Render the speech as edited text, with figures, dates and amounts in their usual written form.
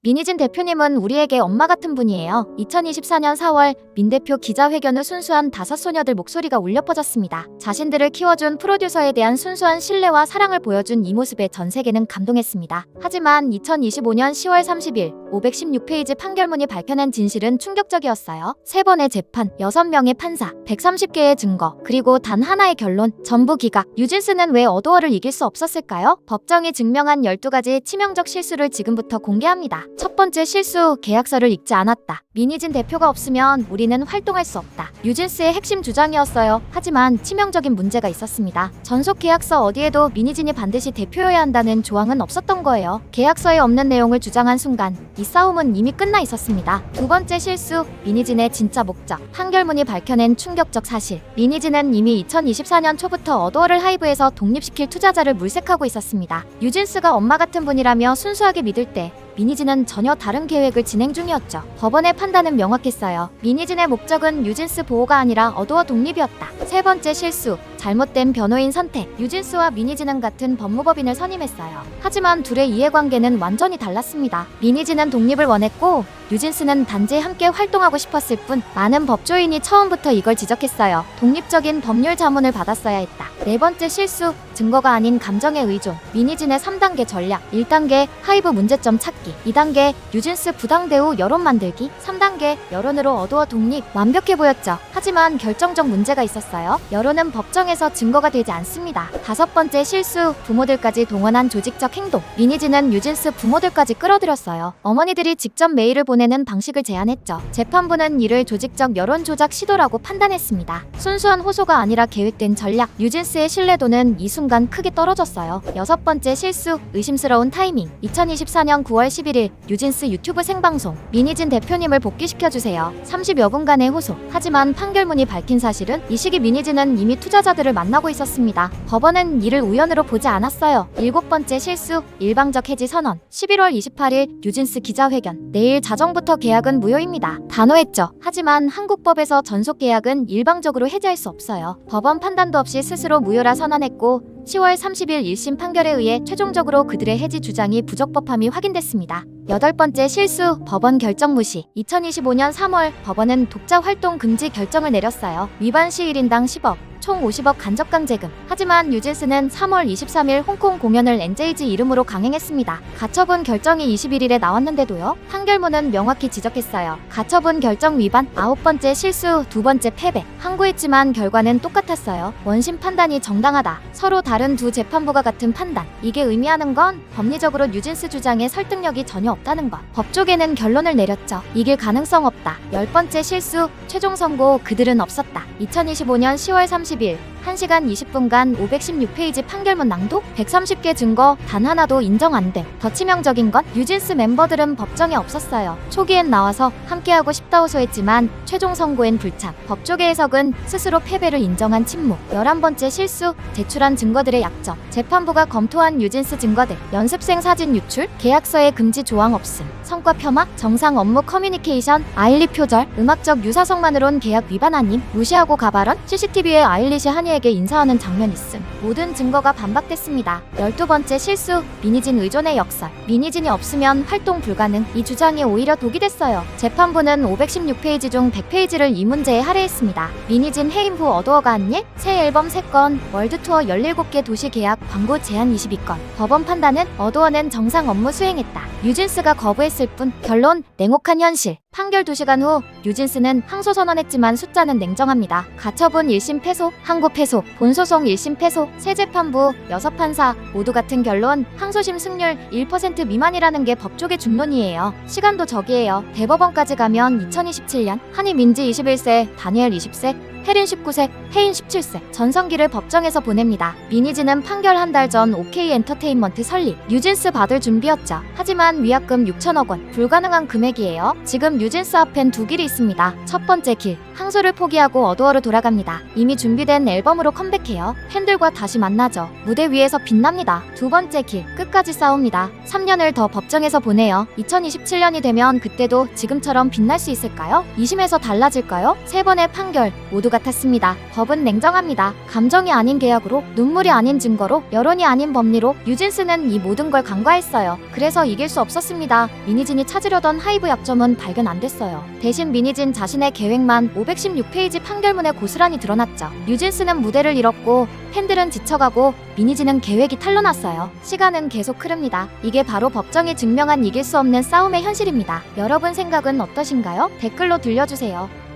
민희진 대표님은 우리에게 엄마 같은 분이에요. 2024년 4월 민 대표 기자회견 후 순수한 5소녀들 목소리가 울려 퍼졌습니다. 자신들을 키워준 프로듀서에 대한 순수한 신뢰와 사랑을 보여준 이 모습에 전 세계는 감동했습니다. 하지만 2025년 10월 30일 516페이지 판결문이 밝혀낸 진실은 충격적이었어요. 3번의 재판, 6명의 판사, 130개의 증거, 그리고 단 하나의 결론, 전부 기각. 뉴진스는 왜 어도어를 이길 수 없었을까요? 법정이 증명한 12가지 치명적 실수를 지금부터 공개합니다. 첫 번째 실수, 계약서를 읽지 않았다. 민희진 대표가 없으면 우리는 활동할 수 없다. 뉴진스의 핵심 주장이었어요. 하지만 치명적인 문제가 있었습니다. 전속 계약서 어디에도 민희진이 반드시 대표여야 한다는 조항은 없었던 거예요. 계약서에 없는 내용을 주장한 순간 이 싸움은 이미 끝나 있었습니다. 두 번째 실수, 민희진의 진짜 목적. 판결문이 밝혀낸 충격적 사실. 민희진은 이미 2024년 초부터 어도어를 하이브에서 독립시킬 투자자를 물색하고 있었습니다. 뉴진스가 엄마 같은 분이라며 순수하게 믿을 때 민희진은 전혀 다른 계획을 진행 중이었죠. 법원의 판단은 명확했어요. 민희진의 목적은 뉴진스 보호가 아니라 어도어 독립이었다. 세 번째 실수, 잘못된 변호인 선택. 뉴진스와 민희진은 같은 법무법인을 선임했어요. 하지만 둘의 이해관계는 완전히 달랐습니다. 민희진은 독립을 원했고 뉴진스는 단지 함께 활동하고 싶었을 뿐. 많은 법조인이 처음부터 이걸 지적했어요. 독립적인 법률 자문을 받았어야 했다. 네 번째 실수, 증거가 아닌 감정의 의존. 민희진의 3단계 전략. 1단계 하이브 문제점 찾기, 2단계 뉴진스 부당 대우 여론 만들기, 3단계 여론으로 어도어 독립. 완벽해 보였죠. 하지만 결정적 문제가 있었어요. 여론은 법정에서 증거가 되지 않습니다. 다섯 번째 실수, 부모들까지 동원한 조직적 행동. 민희진은 뉴진스 부모들까지 끌어들였어요. 어머니들이 직접 메일을 보내는 방식을 제안했죠. 재판부는 이를 조직적 여론 조작 시도라고 판단했습니다. 순수한 호소가 아니라 계획된 전략. 뉴진스의 신뢰도는 이 순간 크게 떨어졌어요. 여섯 번째 실수, 의심스러운 타이밍. 2024년 9월 11일 뉴진스 유튜브 생방송. 민희진 대표님을 복귀시켜주세요. 30여 분간의 호소. 하지만 판결문이 밝힌 사실은 이 시기 민희진은 이미 투자자들을 만나고 있었습니다. 법원은 이를 우연으로 보지 않았어요. 일곱 번째 실수, 일방적 해지 선언. 11월 28일 뉴진스 기자회견. 내일 자정부터 계약은 무효입니다. 단호했죠. 하지만 한국법에서 전속 계약은 일방적으로 해지할 수 없어요. 법원 판단도 없이 스스로 무효라 선언했고 10월 30일 1심 판결에 의해 최종적으로 그들의 해지 주장이 부적법함이 확인됐습니다. 여덟 번째 실수, 법원 결정 무시. 2025년 3월 법원은 독자 활동 금지 결정을 내렸어요. 위반 시 1인당 10억, 총 50억 간접 강제금. 하지만 뉴진스는 3월 23일 홍콩 공연을 NJG 이름으로 강행했습니다. 가처분 결정이 21일에 나왔는데도요. 판결문은 명확히 지적했어요. 가처분 결정 위반. 아홉 번째 실수, 두 번째 패배. 항고했지만 결과는 똑같았어요. 원심 판단이 정당하다. 서로 다른 두 재판부가 같은 판단. 이게 의미하는 건 법리적으로 뉴진스 주장에 설득력이 전혀 없다는 것. 법조계는 결론을 내렸죠. 이길 가능성 없다. 열 번째 실수, 최종 선고 그들은 없었다. 2025년 10월 30일 1시간 20분간 516페이지 판결문 낭독, 130개 증거 단 하나도 인정 안 됨. 더 치명적인 건 뉴진스 멤버들은 법정에 없었어요. 초기엔 나와서 함께하고 싶다 호소했지만 최종 선고엔 불참. 법조계 해석은 스스로 패배를 인정한 침묵. 11번째 실수, 제출한 증거들의 약점. 재판부가 검토한 뉴진스 증거들. 연습생 사진 유출, 계약서에 금지 조항 없음, 성과 폄하, 정상 업무 커뮤니케이션, 아일리 표절, 음악적 유사성만으론 계약 위반 아님, 무시하고 가발언, CCTV에 아일리시 한이에게 인사하는 장면 있음. 모든 증거가 반박됐습니다. 12번째 실수, 민희진 의존의 역설. 민희진이 없으면 활동 불가능. 이 주장이 오히려 독이 됐어요. 재판부는 516페이지 중 100페이지를 이 문제에 할애했습니다. 민희진 해임 후 어도어가 한 일, 새 앨범 3건, 월드투어 17개 도시 계약, 광고 제한 22건. 법원 판단은 어도어는 정상 업무 수행했다. 뉴진스가 거부했을 뿐. 결론, 냉혹한 현실. 판결 2시간 후 뉴진스는 항소 선언했지만 숫자는 냉정합니다. 가처분 1심 패소, 항고 패소, 본소송 1심 패소, 새 재판부 6판사 모두 같은 결론, 항소심 승률 1% 미만이라는 게 법조계 중론이에요. 시간도 적이에요. 대법원까지 가면 2027년. 한이 민지 21세, 다니엘 20세, 혜린 19세, 혜인 17세. 전성기를 법정에서 보냅니다. 민희진은 판결 한 달 전 OK 엔터테인먼트 설립. 뉴진스 받을 준비였죠. 하지만 위약금 6천억 원. 불가능한 금액이에요. 지금 뉴진스 앞엔 두 길이 있습니다. 첫 번째 길, 항소를 포기하고 어도어로 돌아갑니다. 이미 준비된 앨범으로 컴백해요. 팬들과 다시 만나죠. 무대 위에서 빛납니다. 두 번째 길, 끝까지 싸웁니다. 3년을 더 법정에서 보내요. 2027년이 되면 그때도 지금처럼 빛날 수 있을까요? 2심에서 달라질까요? 세 번의 판결 모두가 같았습니다. 법은 냉정합니다. 감정이 아닌 계약으로, 눈물이 아닌 증거로, 여론이 아닌 법리로 유진스는 이 모든 걸 간과했어요. 그래서 이길 수 없었습니다. 미니진이 찾으려던 하이브 약점은 발견 안 됐어요. 대신 미니진 자신의 계획만 516페이지 판결문에 고스란히 드러났죠. 유진스는 무대를 잃었고 팬들은 지쳐가고 미니진은 계획이 탄로났어요. 시간은 계속 흐릅니다. 이게 바로 법정이 증명한 이길 수 없는 싸움의 현실입니다. 여러분 생각은 어떠신가요? 댓글로 들려주세요.